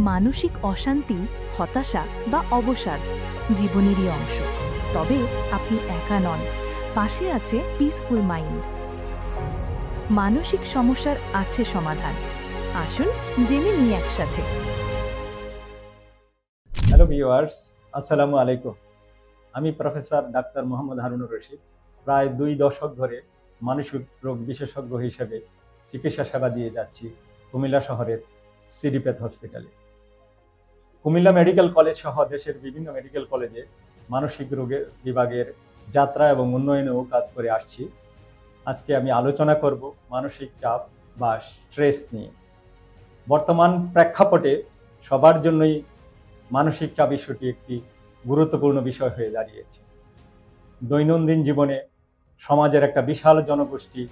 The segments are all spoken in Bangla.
মানসিক অশান্তি, হতাশা বা অবসাদ জীবনেরই অংশ। তবে আপনি একা নন, পাশে আছে পিসফুল মাইন্ড। মানসিক সমস্যার আছে সমাধান। আসুন জেনে নিই একসাথে। হ্যালো ভিউয়ার্স, আসসালামু আলাইকুম। আমি প্রফেসর ডাক্তার মোহাম্মদ হারুনুর রশিদ। প্রায় 2 দশক ধরে মানসিক রোগ বিশেষজ্ঞ হিসেবে চিকিৎসা সেবা দিয়ে যাচ্ছি কুমিল্লা শহরের সিডিপ্যাথ হসপিটালে। কুমিল্লা মেডিকেল কলেজ সহ দেশের বিভিন্ন মেডিকেল কলেজে মানসিক রোগের বিভাগের যাত্রা এবং উন্নয়নেও কাজ করে আসছি। আজকে আমি আলোচনা করব মানসিক চাপ বা স্ট্রেস নিয়ে। বর্তমান প্রেক্ষাপটে সবার জন্যই মানসিক চাপ ইস্যুটি একটি গুরুত্বপূর্ণ বিষয় হয়ে দাঁড়িয়েছে। দৈনন্দিন জীবনে সমাজের একটা বিশাল জনগোষ্ঠী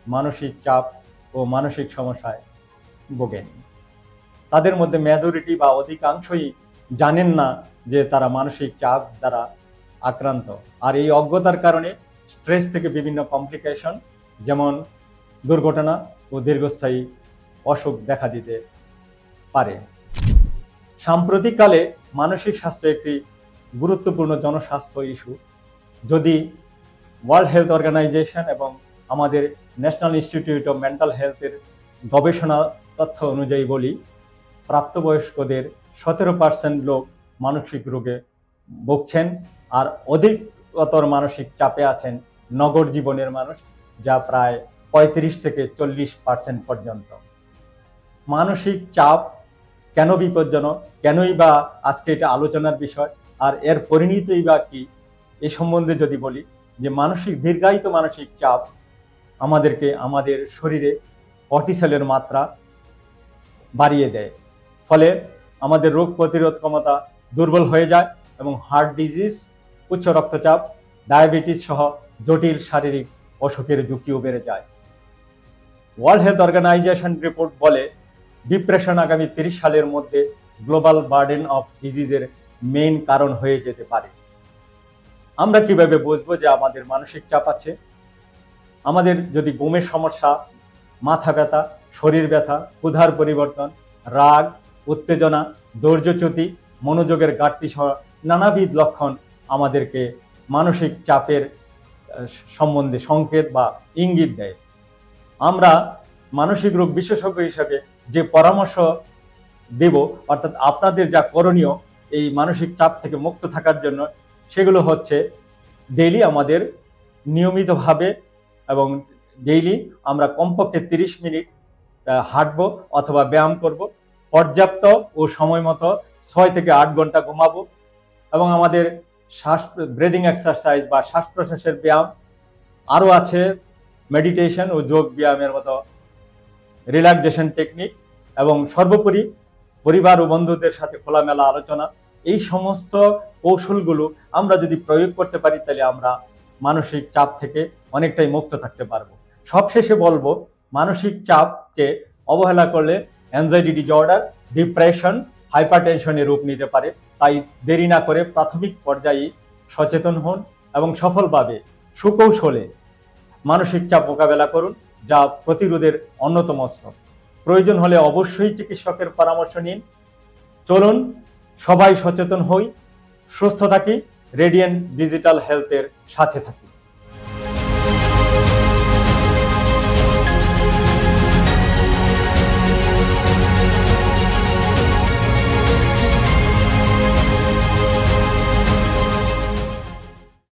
মানসিক চাপ ও মানসিক সমস্যায় ভোগেন। তাদের মধ্যে মেজরিটি বা অধিকাংশই জানেন না যে তারা মানসিক চাপ দ্বারা আক্রান্ত। আর এই অজ্ঞতার কারণে স্ট্রেস থেকে বিভিন্ন কমপ্লিকেশন যেমন দুর্ঘটনা ও দীর্ঘস্থায়ী অসুখ দেখা দিতে পারে। সাম্প্রতিককালে মানসিক স্বাস্থ্য একটি গুরুত্বপূর্ণ জনস্বাস্থ্য ইস্যু। যদি ওয়ার্ল্ড হেলথ অর্গানাইজেশন এবং আমাদের ন্যাশনাল ইনস্টিটিউট অফ মেন্টাল হেলথের গবেষণা তথ্য অনুযায়ী বলি, প্রাপ্তবয়স্কদের 17% লোক মানসিক রোগে ভুগছেন, আর অধিকতর মানসিক চাপে আছেন নগর জীবনের মানুষ, যা প্রায় 35 থেকে 40% পর্যন্ত। মানসিক চাপ কেন বিপজ্জনক, কেনই বা আজকে এটা আলোচনার বিষয়, আর এর পরিণতিই বা কি, এ সম্বন্ধে যদি বলি যে দীর্ঘায়িত মানসিক চাপ আমাদেরকে আমাদের শরীরে কর্টিসলের মাত্রা বাড়িয়ে দেয়, ফলে আমাদের রোগ প্রতিরোধ ক্ষমতা দুর্বল হয়ে যায় এবং হার্ট ডিজিজ, উচ্চ রক্তচাপ, ডায়াবেটিস সহ জটিল শারীরিক অসুখের ঝুঁকিও বেড়ে যায়। ওয়ার্ল্ড হেলথ অর্গানাইজেশন রিপোর্ট বলে ডিপ্রেশন আগামী 30 সালের মধ্যে গ্লোবাল বার্ডেন অফ ডিজিজের মেইন কারণ হয়ে যেতে পারে। আমরা কিভাবে বুঝবো যে আমাদের মানসিক চাপ আছে? আমাদের যদি ঘুমের সমস্যা, মাথা ব্যথা, শরীর ব্যথা, ক্ষুধার পরিবর্তন, রাগ, উত্তেজনা, ধৈর্যচ্যুতি, মনোযোগের ঘাটতি সহ নানাবিধ লক্ষণ আমাদেরকে মানসিক চাপের সম্বন্ধে সংকেত বা ইঙ্গিত দেয়। আমরা মানসিক রোগ বিশেষজ্ঞ হিসেবে যে পরামর্শ দেব, অর্থাৎ আপনাদের যা করণীয় এই মানসিক চাপ থেকে মুক্ত থাকার জন্য, সেগুলো হচ্ছে ডেইলি আমাদের নিয়মিতভাবে এবং ডেইলি আমরা কমপক্ষে 30 মিনিট হাঁটবো অথবা ব্যায়াম করব, পর্যাপ্ত ও সময় মতো 6 থেকে 8 ঘন্টা ঘুমাবো এবং আমাদের ব্রিদিং এক্সারসাইজ বা শ্বাস প্রশ্বাসের ব্যায়াম, আরও আছে মেডিটেশন ও যোগ ব্যায়ামের মতো রিল্যাক্সেশন টেকনিক, এবং সর্বোপরি পরিবার ও বন্ধুদের সাথে খোলামেলা আলোচনা। এই সমস্ত কৌশলগুলো আমরা যদি প্রয়োগ করতে পারি, তাহলে আমরা মানসিক চাপ থেকে অনেকটাই মুক্ত থাকতে পারবো। সবশেষে বলবো, মানসিক চাপকে অবহেলা করলে অ্যাংজাইটি ডিসঅর্ডার, ডিপ্রেশন, হাইপারটেনশনের রূপ নিতে পারে। তাই দেরি না করে প্রাথমিক পর্যায়ে সচেতন হন এবং সফলভাবে সুকৌশলে মানসিক চাপ মোকাবেলা করুন, যা প্রতিরোধের অন্যতম অস্ত্র। প্রয়োজন হলে অবশ্যই চিকিৎসকের পরামর্শ নিন। চলুন সবাই সচেতন হই, সুস্থ থাকি, রেডিয়েন্ট ডিজিটাল হেলথের সাথে থাকি।